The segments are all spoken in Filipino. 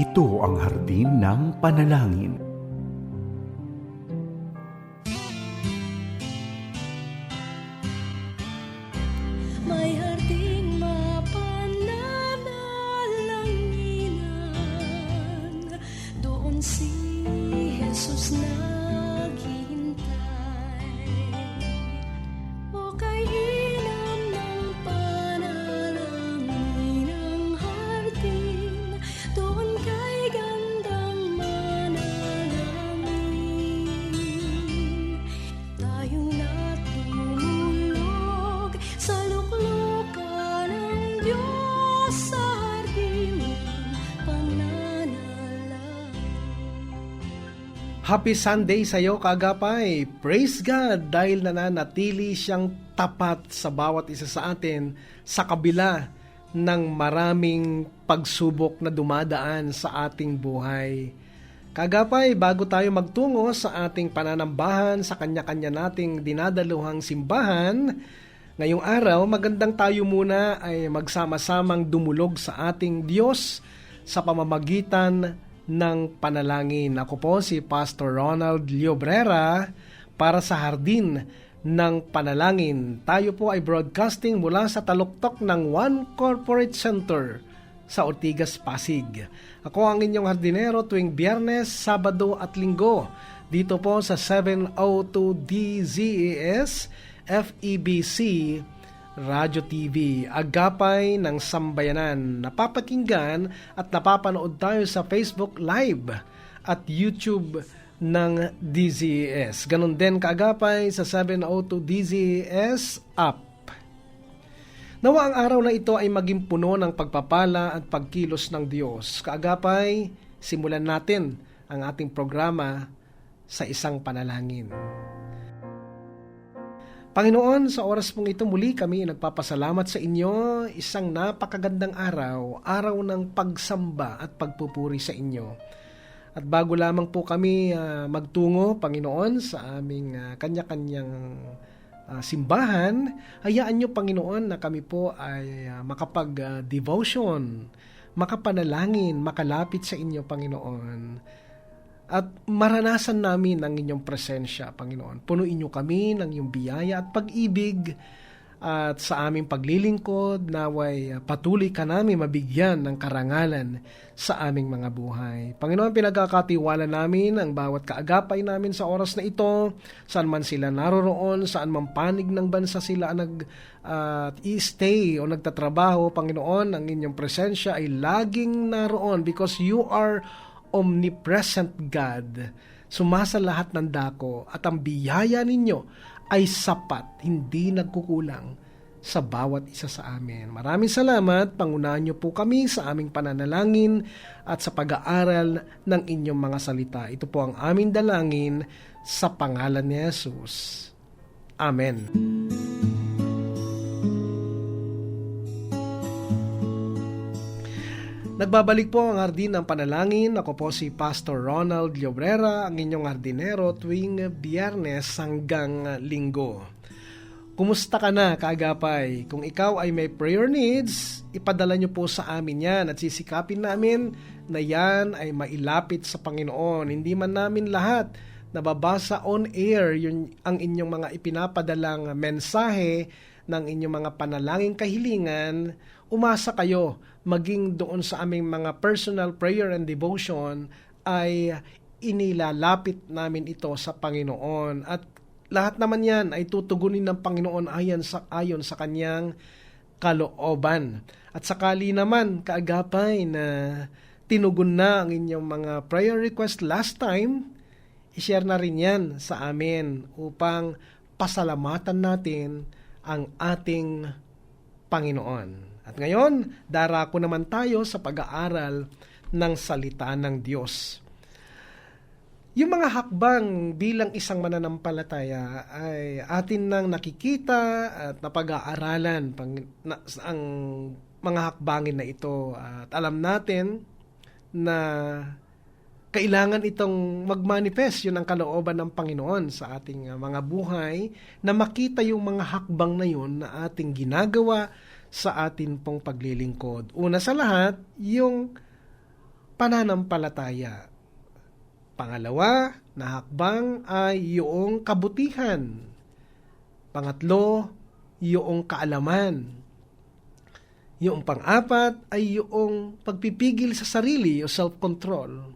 Ito ang hardin ng panalangin. May harding mapananalanginan, doon si Jesus naghihintay. O kay inam ng panalangin ang hardin, doon kay gandang manalangin. Tayong natulog sa luklukan ng Diyos sa hardin ng pananalangin. Happy Sunday sa iyo, kaagapay. Praise God dahil nananatili siyang tapat sa bawat isa sa atin sa kabila ng maraming pagsubok na dumadaan sa ating buhay. Kaagapay, bago tayo magtungo sa ating pananambahan sa kanya-kanya nating dinadaluhang simbahan, ngayong araw, magandang tayo muna ay magsama-samang dumulog sa ating Diyos sa pamamagitan ng panalangin. Ako po si Pastor Ronald Llobrera para sa Hardin ng Panalangin. Tayo po ay broadcasting mula sa taluktok ng One Corporate Center sa Ortigas, Pasig. Ako ang inyong hardinero tuwing Biyernes, Sabado at Linggo dito po sa 702 DZAS FEBC Radio TV, agapay ng sambayanan. Napapakinggan at napapanood tayo sa Facebook Live at YouTube ng DZAS. Ganon din kaagapay sa 702 DZAS app. Nawa ang araw na ito ay maging puno ng pagpapala at pagkilos ng Diyos. Kaagapay, simulan natin ang ating programa sa isang panalangin. Panginoon, sa oras pong ito muli kami nagpapasalamat sa inyo, isang napakagandang araw, araw ng pagsamba at pagpupuri sa inyo. At bago lamang po kami magtungo, Panginoon, sa aming kanya-kanyang simbahan, hayaan nyo, Panginoon, na kami po ay makapag-devotion, makapanalangin, makalapit sa inyo, Panginoon. At maranasan namin ang inyong presensya, Panginoon. Punuin niyo kami ng iyong biyaya at pag-ibig at sa aming paglilingkod, naway patuloy ka namin mabigyan ng karangalan sa aming mga buhay. Panginoon, pinagkakatiwala namin ang bawat kaagapay namin sa oras na ito, saan man sila naroroon, saan man panig ng bansa sila i-stay o nagtatrabaho. Panginoon, ang inyong presensya ay laging naroon because you are omnipresent God, sumasa lahat ng dako at ang biyaya ninyo ay sapat, hindi nagkukulang sa bawat isa sa amin. Maraming salamat, pangunahan niyo po kami sa aming pananalangin at sa pag-aaral ng inyong mga salita. Ito po ang aming dalangin sa pangalan ni Jesus. Amen. Nagbabalik po ang Hardin ng Panalangin. Ako po si Pastor Ronald Llobrera, ang inyong hardinero tuwing Biyernes hanggang Linggo. Kumusta ka na, kaagapay? Kung ikaw ay may prayer needs, ipadala nyo po sa amin yan at sisikapin namin na yan ay mailapit sa Panginoon. Hindi man namin lahat nababasa on air ang inyong mga ipinapadalang mensahe ng inyong mga panalangin kahilingan. Umasa kayo maging doon sa aming mga personal prayer and devotion ay inilalapit namin ito sa Panginoon at lahat naman yan ay tutugunin ng Panginoon ayon sa kanyang kalooban. At sakali naman kaagapay na tinugon na ang inyong mga prayer request last time, i-share na rin yan sa amin upang pasalamatan natin ang ating Panginoon. At ngayon, darako naman tayo sa pag-aaral ng salita ng Diyos. Yung mga hakbang bilang isang mananampalataya ay atin nang nakikita at napag-aaralan ang mga hakbangin na ito. At alam natin na kailangan itong mag-manifest, yun ang kalooban ng Panginoon sa ating mga buhay, na makita yung mga hakbang na yun na ating ginagawa sa atin pong paglilingkod. Una sa lahat, yung pananampalataya. Pangalawa na hakbang ay yung kabutihan. Pangatlo, yung kaalaman. Yung pang-apat ay yung pagpipigil sa sarili o self-control.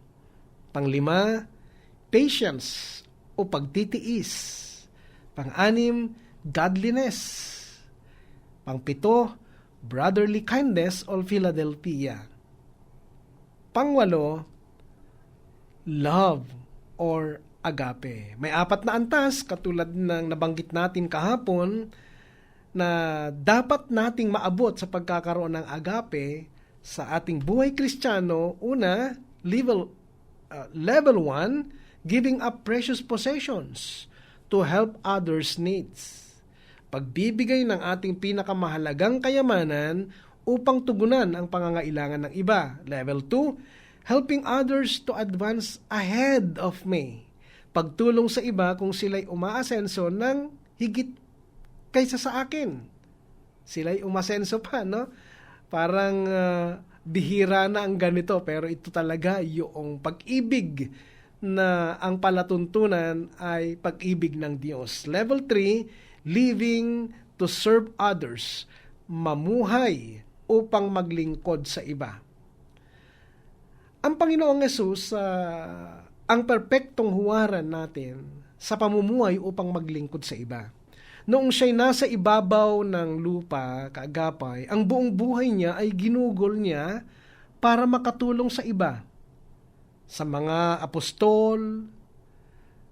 Panglima, patience o pagtitiis. Pang-anim, godliness. Pangpito, brotherly kindness o Philadelphia. Pangwalo, love or agape. May apat na antas katulad ng nabanggit natin kahapon na dapat nating maabot sa pagkakaroon ng agape sa ating buhay Kristiyano. Una, level 1, giving up precious possessions to help others' needs. Pagbibigay ng ating pinakamahalagang kayamanan upang tugunan ang pangangailangan ng iba. Level 2, helping others to advance ahead of me. Pagtulong sa iba kung sila'y umaasenso ng higit kaysa sa akin. Sila'y umasenso pa, no? Parang bihira na ang ganito, pero ito talaga yung pag-ibig na ang palatuntunan ay pag-ibig ng Diyos. Level 3, living to serve others. Mamuhay upang maglingkod sa iba. Ang Panginoong Yesus, ang perpektong huwaran natin sa pamumuhay upang maglingkod sa iba. Noong siya'y nasa ibabaw ng lupa, kaagapay, ang buong buhay niya ay ginugol niya para makatulong sa iba. Sa mga apostol,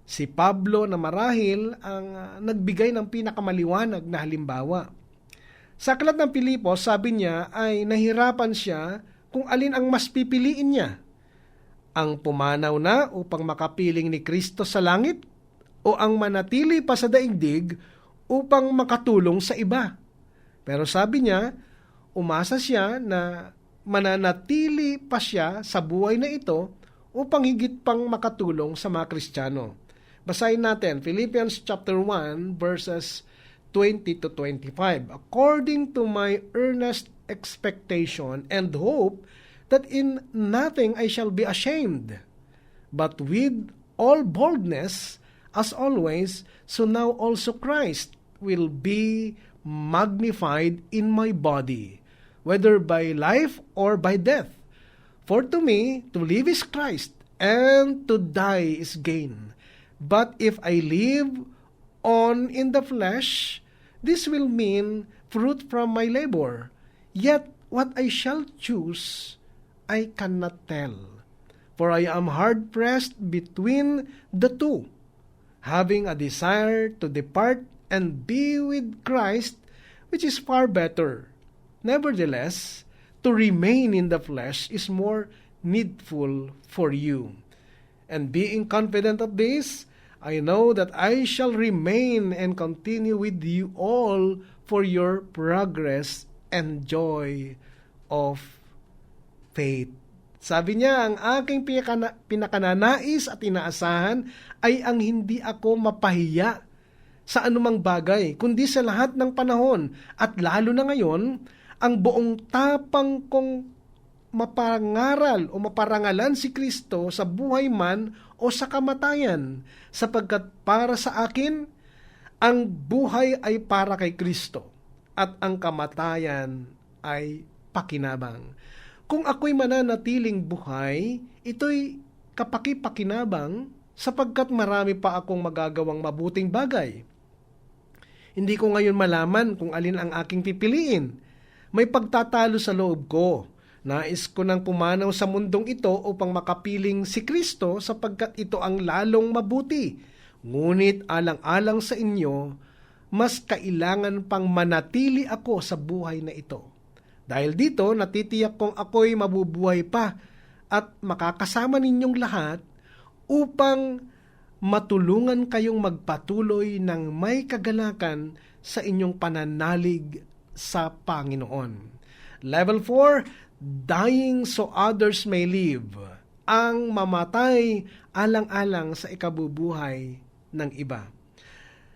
si Pablo na marahil ang nagbigay ng pinakamaliwanag na halimbawa. Sa aklat ng Pilipos, sabi niya ay nahirapan siya kung alin ang mas pipiliin niya. Ang pumanaw na upang makapiling ni Kristo sa langit o ang manatili pa sa daigdig upang makatulong sa iba. Pero sabi niya, umasa siya na mananatili pa siya sa buhay na ito upang higit pang makatulong sa mga Kristiyano. Basahin natin, Philippians chapter 1, verses 20 to 25. According to my earnest expectation and hope that in nothing I shall be ashamed, but with all boldness, as always, so now also Christ will be magnified in my body, whether by life or by death. For to me, to live is Christ, and to die is gain. But if I live on in the flesh, this will mean fruit from my labor. Yet what I shall choose, I cannot tell. For I am hard-pressed between the two, having a desire to depart and be with Christ, which is far better. Nevertheless, to remain in the flesh is more needful for you. And being confident of this, I know that I shall remain and continue with you all for your progress and joy of faith. Sabi niya, ang aking pinakananais at inaasahan ay ang hindi ako mapahiya sa anumang bagay, kundi sa lahat ng panahon at lalo na ngayon, ang buong tapang kong mapangaral o maparangalan si Kristo sa buhay man o sa kamatayan, sapagkat para sa akin, ang buhay ay para kay Kristo at ang kamatayan ay pakinabang. Kung ako'y mananatiling buhay, ito'y kapaki-pakinabang sapagkat marami pa akong magagawang mabuting bagay. Hindi ko ngayon malaman kung alin ang aking pipiliin. May pagtatalo sa loob ko. Nais ko nang pumanaw sa mundong ito upang makapiling si Kristo sapagkat ito ang lalong mabuti. Ngunit alang-alang sa inyo, mas kailangan pang manatili ako sa buhay na ito. Dahil dito, natitiyak kong ako'y mabubuhay pa at makakasama ninyong lahat upang matulungan kayong magpatuloy ng may kagalakan sa inyong pananalig sa Panginoon. Level 4, dying so others may live. Ang mamatay alang-alang sa ikabubuhay ng iba.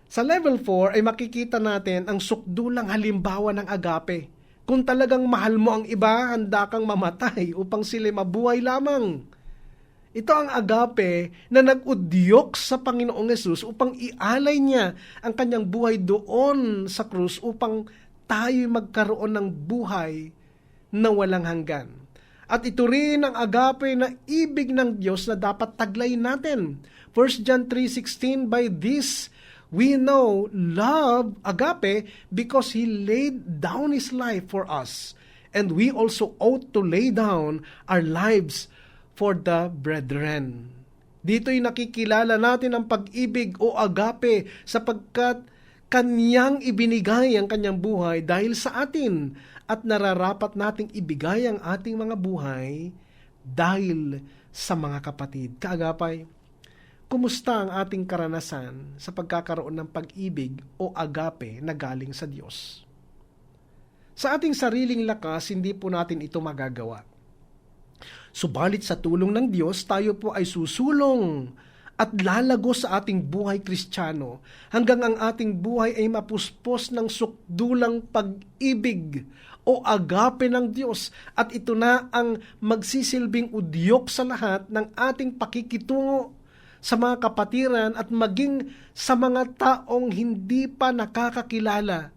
Sa level 4 ay makikita natin ang sukdulang halimbawa ng agape, Kung talagang mahal mo ang iba, handa kang mamatay upang sila mabuhay lamang. Ito ang agape na nag-udyok sa Panginoong Yesus upang ialay niya ang kanyang buhay doon sa krus upang tayo'y magkaroon ng buhay na walang hanggan. At ito rin ang agape na ibig ng Diyos na dapat taglayin natin. 1 John 3:16, by this we know love, agape, because He laid down His life for us. And we also ought to lay down our lives for the brethren. Dito'y nakikilala natin ang pag-ibig o agape sapagkat Kanyang ibinigay ang Kanyang buhay dahil sa atin at nararapat nating ibigay ang ating mga buhay dahil sa mga kapatid. Kaagapay, kumusta ang ating karanasan sa pagkakaroon ng pag-ibig o agape na galing sa Diyos? Sa ating sariling lakas, hindi po natin ito magagawa. Subalit sa tulong ng Diyos, tayo po ay susulong at lalago sa ating buhay Kristiyano hanggang ang ating buhay ay mapuspos ng sukdulang pag-ibig o agape ng Diyos, at ito na ang magsisilbing udyok sa lahat ng ating pakikitungo sa mga kapatiran at maging sa mga taong hindi pa nakakakilala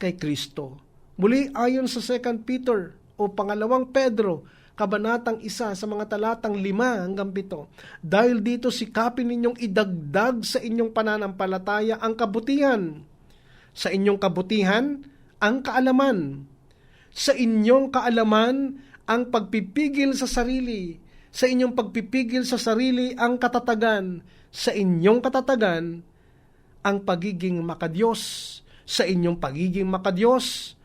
kay Kristo. Muli ayon sa 2 Peter o pangalawang Pedro, kabanatang 1 sa mga talatang 5 hanggang 7. Dahil dito sikapin ninyong idagdag sa inyong pananampalataya ang kabutihan. Sa inyong kabutihan, ang kaalaman. Sa inyong kaalaman, ang pagpipigil sa sarili. Sa inyong pagpipigil sa sarili, ang katatagan. Sa inyong katatagan, ang pagiging makadiyos. Sa inyong pagiging makadiyos,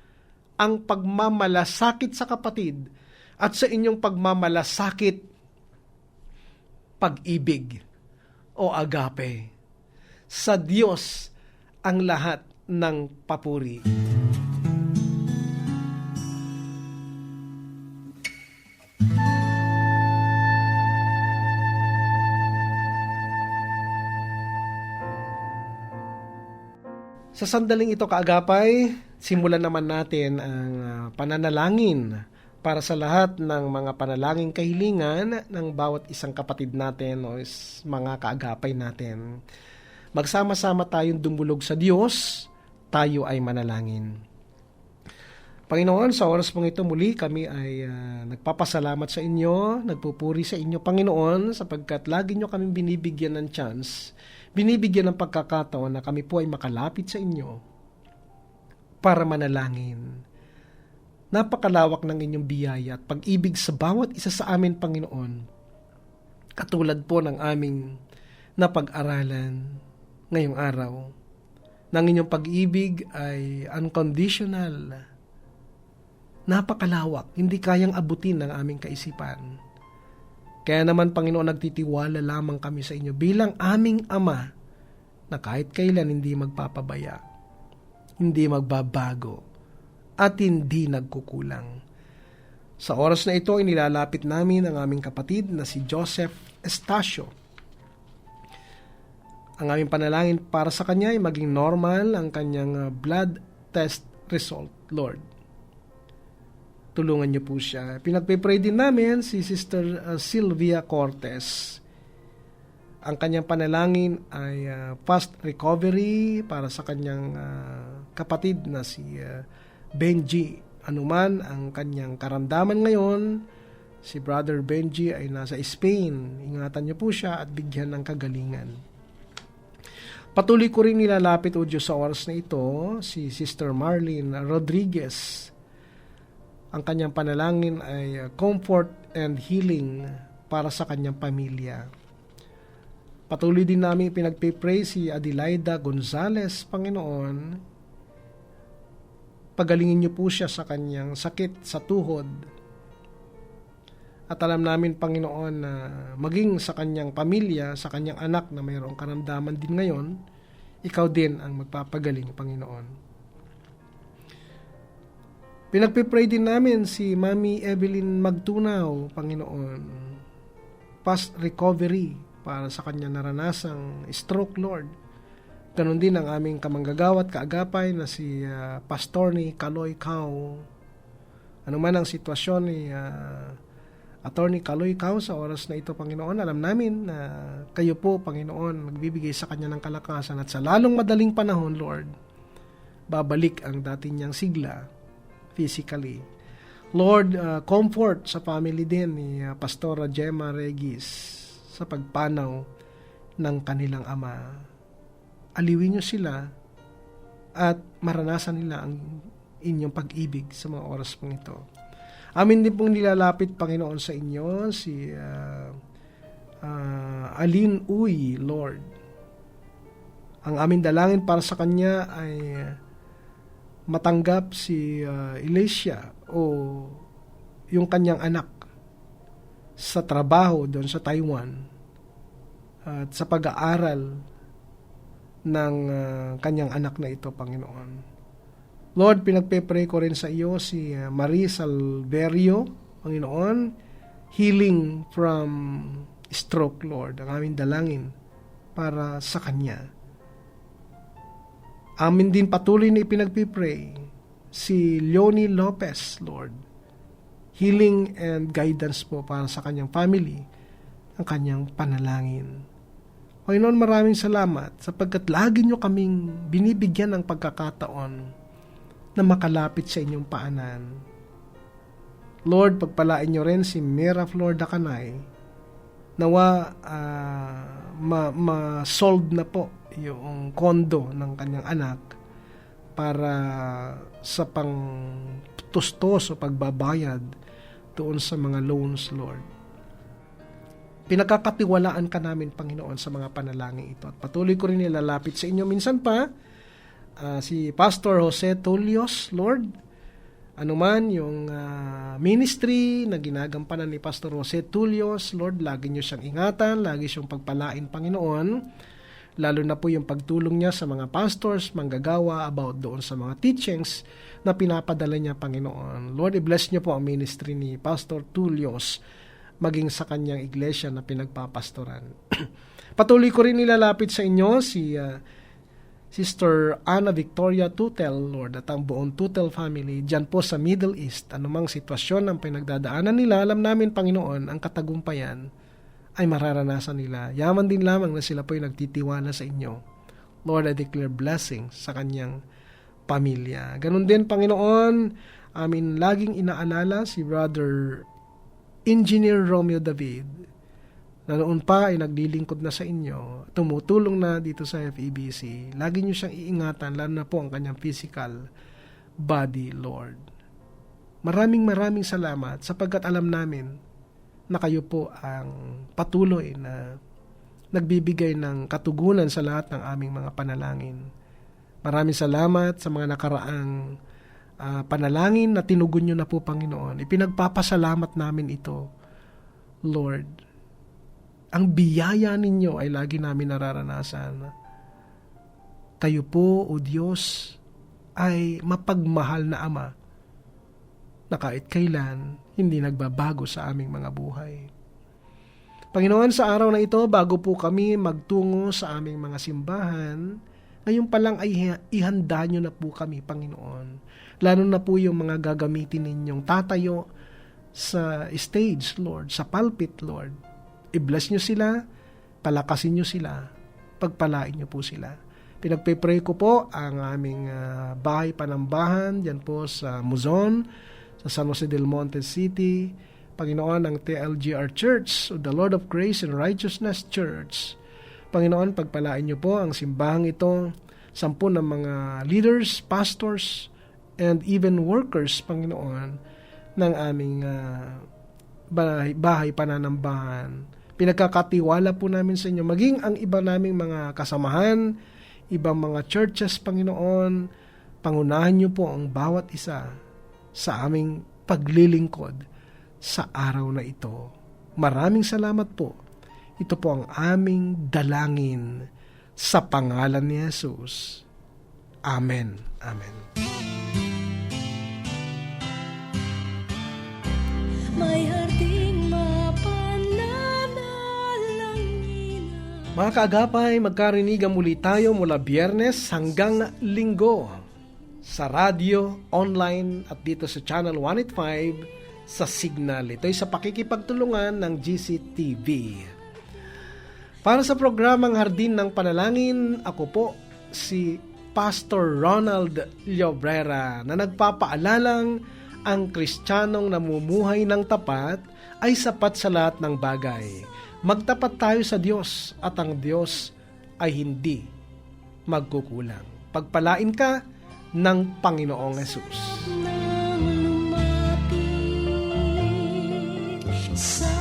ang pagmamalasakit sa kapatid. At sa inyong pagmamalasakit, pag-ibig o agape. Sa Diyos ang lahat ng papuri. Sa sandaling ito, kaagapay, simulan naman natin ang pananalangin para sa lahat ng mga panalangin kahilingan ng bawat isang kapatid natin o mga kaagapay natin. Magsama-sama tayong dumulog sa Diyos, tayo ay manalangin. Panginoon, sa oras pong ito muli kami ay nagpapasalamat sa inyo, nagpupuri sa inyo, Panginoon, sapagkat lagi nyo kami binibigyan ng chance, binibigyan ng pagkakataon na kami po ay makalapit sa inyo para manalangin. Napakalawak ng inyong biyaya at pag-ibig sa bawat isa sa amin, Panginoon. Katulad po ng aming napag-aralan ngayong araw. Ng inyong pag-ibig ay unconditional. Napakalawak, hindi kayang abutin ng aming kaisipan. Kaya naman, Panginoon, nagtitiwala lamang kami sa inyo bilang aming Ama na kahit kailan hindi magpapabaya, hindi magbabago, at hindi nagkukulang. Sa oras na ito, inilalapit namin ang aming kapatid na si Joseph Estacio. Ang aming panalangin para sa kanya ay maging normal ang kanyang blood test result, Lord. Tulungan niyo po siya. Pinagpipray din namin si Sister Sylvia Cortez. Ang kanyang panalangin ay fast recovery para sa kanyang kapatid na si Benji. Anuman ang kanyang karamdaman ngayon, si Brother Benji ay nasa Spain. Ingatan niyo po siya at bigyan ng kagalingan. Patuloy ko rin nilalapit, O Diyos, sa oras na ito, si Sister Marlene Rodriguez. Ang kanyang panalangin ay comfort and healing para sa kanyang pamilya. Patuloy din namin pinagpipray si Adelaida Gonzales, Panginoon. Pagalingin niyo po siya sa kanyang sakit sa tuhod. At alam namin, Panginoon, na maging sa kanyang pamilya, sa kanyang anak na mayroong karamdaman din ngayon, ikaw din ang magpapagaling, Panginoon. Pinagpipray din namin si Mami Evelyn Magtunaw, Panginoon. Fast recovery para sa kanyang naranasang stroke, Lord. Ganon din ang aming kamanggagawa at kaagapay na si Pastor ni Kaloy Cao. Ano man ang sitwasyon ni Attorney Kaloy Cao sa oras na ito, Panginoon, alam namin na kayo po, Panginoon, magbibigay sa kanya ng kalakasan at sa lalong madaling panahon, Lord, babalik ang dati niyang sigla physically. Lord, comfort sa family din ni Pastora Gemma Regis sa pagpanaw ng kanilang ama. Aliwin niyo sila at maranasan nila ang inyong pag-ibig sa mga oras pong ito. Amin din pong nilalapit, Panginoon, sa inyo si Aline Uy, Lord. Ang aming dalangin para sa kanya ay matanggap si Alicia o yung kanyang anak sa trabaho doon sa Taiwan at sa pag-aaral ng kanyang anak na ito, Panginoon. Lord, pinagpe-pray ko rin sa iyo si Marie Salverio, Panginoon, healing from stroke, Lord. Ang aming dalangin para sa kanya. Amin din patuloy na ipinagpe-pray si Leonie Lopez, Lord. Healing and guidance po para sa kanyang family, ang kanyang panalangin. Panginoon, maraming salamat sapagkat lagi nyo kaming binibigyan ng pagkakataon na makalapit sa inyong paanan. Lord, pagpalain nyo rin si Mira Flor Dacanay, nawa ma-solve na po yung kondo ng kanyang anak para sa pang-tustos o pagbabayad doon sa mga loans, Lord. Pinagkakatiwalaan ka namin, Panginoon, sa mga panalangin ito. At patuloy ko rin nilalapit sa inyo minsan pa si Pastor Jose Tullios, Lord. Anuman yung ministry na ginagampanan ni Pastor Jose Tullios, Lord, lagi niyo siyang ingatan, lagi siyang pagpalain, Panginoon. Lalo na po yung pagtulong niya sa mga pastors, manggagawa about doon sa mga teachings na pinapadala niya, Panginoon. Lord, i-bless niyo po ang ministry ni Pastor Tullios maging sa kanyang iglesia na pinagpapastoran. Patuloy ko rin nilalapit sa inyo si Sister Ana Victoria Tutel, Lord, at ang buong Tutel family dyan po sa Middle East. Anumang sitwasyon ang pinagdadaanan nila, alam namin, Panginoon, ang katagumpayan ay mararanasan nila. Yaman din lamang na sila po ay nagtitiwala sa inyo. Lord, I declare blessings sa kanyang pamilya. Ganun din, Panginoon, amin laging inaalala si Brother Engineer Romeo David, na noon pa ay naglilingkod na sa inyo, tumutulong na dito sa FEBC. Lagi niyo siyang iingatan, lalo na po ang kanyang physical body, Lord. Maraming salamat sapagkat alam namin na kayo po ang patuloy na nagbibigay ng katugunan sa lahat ng aming mga panalangin. Maraming salamat sa mga nakaraang panalangin na tinugon niyo na po, Panginoon. Ipinagpapasalamat namin ito, Lord. Ang biyaya ninyo ay lagi namin nararanasan. Kayo po, O Diyos, ay mapagmahal na Ama na kahit kailan hindi nagbabago sa aming mga buhay. Panginoon, sa araw na ito, bago po kami magtungo sa aming mga simbahan, ngayon pa lang ay ihanda nyo na po kami, Panginoon. Lalo na po yung mga gagamitin ninyong tatayo sa stage, Lord, sa pulpit, Lord. I-bless nyo sila, palakasin nyo sila, pagpalain nyo po sila. Pinagpe-pray ko po ang aming bahay panambahan dyan po sa Muzon, sa San Jose del Monte City, Panginoon, ang TLGR Church, o the Lord of Grace and Righteousness Church. Panginoon, pagpalain nyo po ang simbahang ito, 10 ng mga leaders, pastors, and even workers, Panginoon, ng aming bahay pananambahan. Pinagkakatiwala po namin sa inyo, maging ang iba naming mga kasamahan, ibang mga churches, Panginoon, pangunahan niyo po ang bawat isa sa aming paglilingkod sa araw na ito. Maraming salamat po. Ito po ang aming dalangin sa pangalan ni Jesus. Amen. Amen. May harding mapananalangin Mga kaagapay, magkarinigan muli tayo mula Biyernes hanggang Linggo sa radyo, online at dito sa Channel 185 sa Signal. Ito'y sa pakikipagtulungan ng GCTV. Para sa programang Hardin ng Panalangin, ako po si Pastor Ronald Llobrera na nagpapaalalang ang Kristiyanong namumuhay ng tapat ay sapat sa lahat ng bagay. Magtapat tayo sa Diyos at ang Diyos ay hindi magkukulang. Pagpalain ka ng Panginoong Hesus. Nang lumapit sa